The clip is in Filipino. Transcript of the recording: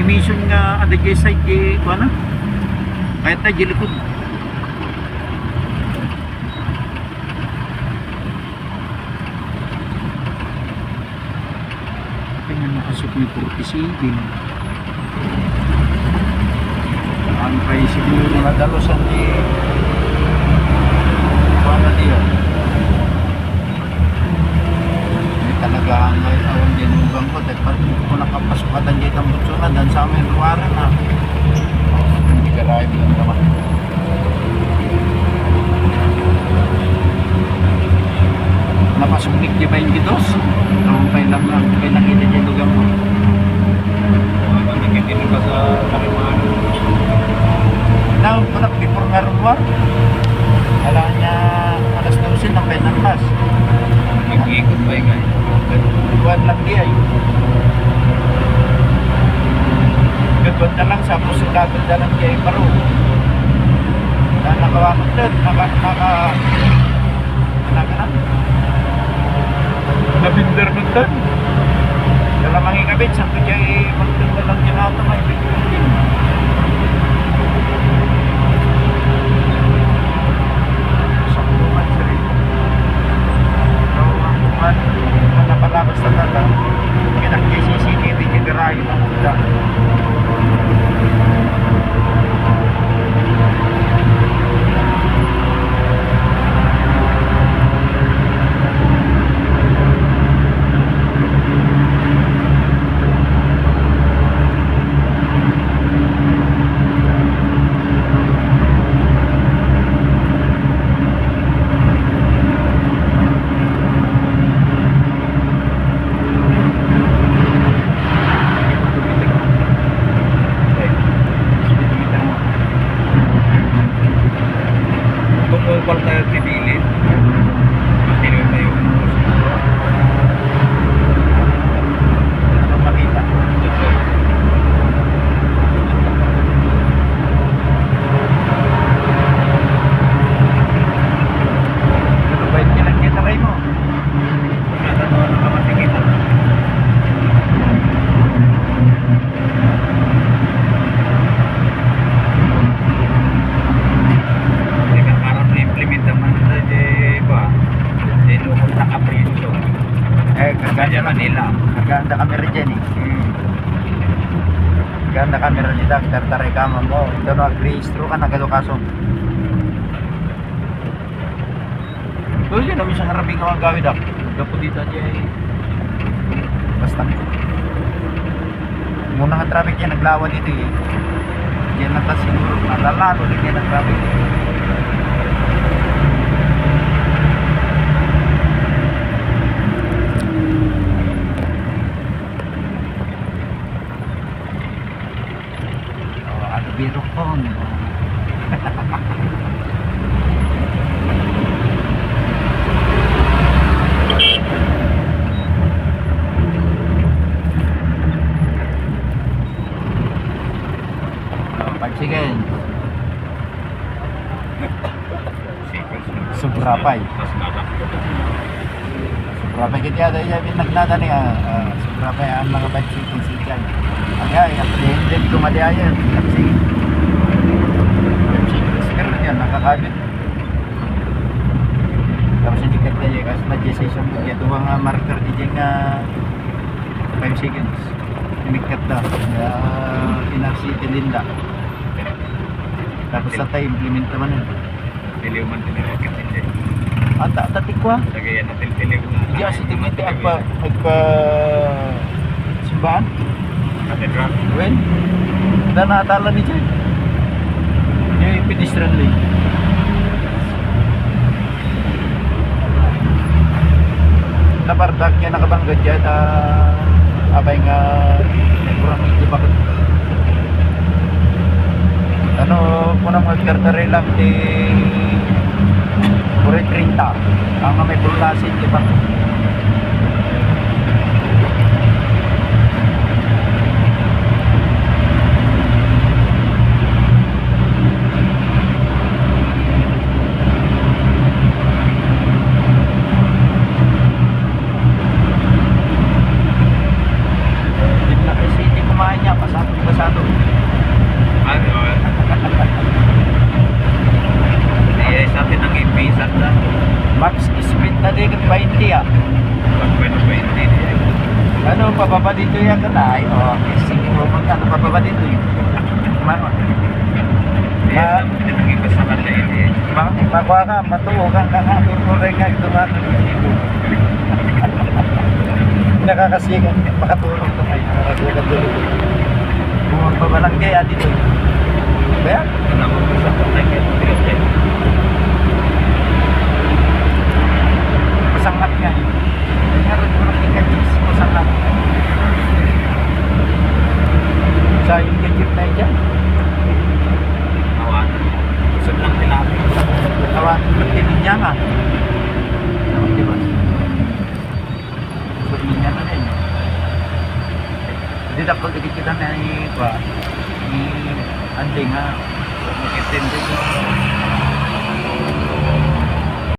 emission nga ada jay side jay kuha na kahit na jay likod kanya nakasok ni 47 ang kay siguro mga dalosan di kuha na diyan talaga ang awan din yung bangko dahil pag ko nakapasukatan dito ang butsunan dan sa amin luwaran na hindi ka raib lang naman napasuklik di ba yung gidos? Namumpay lang lang kaya nakita dyan lugang mo nakikita ka sa karimaan na panak before nga ruwa ala niya alas 12 ng penantas nag-iikot ba yung buwan lang di ay gagawin na lang sa pusilagod na lang di ay paro na nakawamot doon nabinder mo doon wala mangikabit sa kanya ay magdoon na lang dyan ata may bitin sa kuman sa rin wala pala basta talaga kinakisisini binigarayo ng muda kung tayo titilin titilin tayo ang makita ano ba yung kinakita kayo mo? natatawa na naman tikita implement naman sa ba di lumot na kaprito kaganda Manila kaganda camera dyan kaganda camera dito tartaray kama mo ito na agristro ka nagalukaso doon yun ang isang harapin ka ang gawin ako gapo dito dyan basta muna nga traffic yan naglawa dito dyan na siguro nalalalo din yan ang traffic Birokon pagsigan Subrapay Subrapay kita ada ya nagnada ni Subrapay ang mga pagsigan sigan ay hindi ko madiayan kasi yan nakakabit tapos hindi ka tayo kasi na-decision mo ito mga marker DJ nga 5 seconds imikat na pinarcity linda tapos sa tayo implement naman yun tiliw man tinirakat hindi tatikwa lagayan natin tiliw na hindi kasi timiti agpa simbahan katedral when na naatala ni Jay yung pedestrian lane nabardak niya nakabangga dyan abay nga kurang hindi bakit ano kung nang magkartare lang di 30 ang may pulasin di ba Pababa dito yan ka tayo. Oh, sige mo punta. Pababa dito yun. Mama. Kaya naging basta ka na yun eh. Makuha ka, matuugan ka nga. Tutuloy ka ito nga. Nakakasigan. Makatulong ka kayo. Nakakasigan tulog. Buwan pa ba lang kaya dito? Kaya? Ano mo basta ka na yun. Masangat nga. Meron ko ng ikajis. Masangat. Sa yung gadget na dyan. Tawanan. Usap lang tilapia. Tawanan mo niya nga. Tawag diba? Usap niya na rin. Hindi dapat kita na ni Ande nga. Makitindi ko.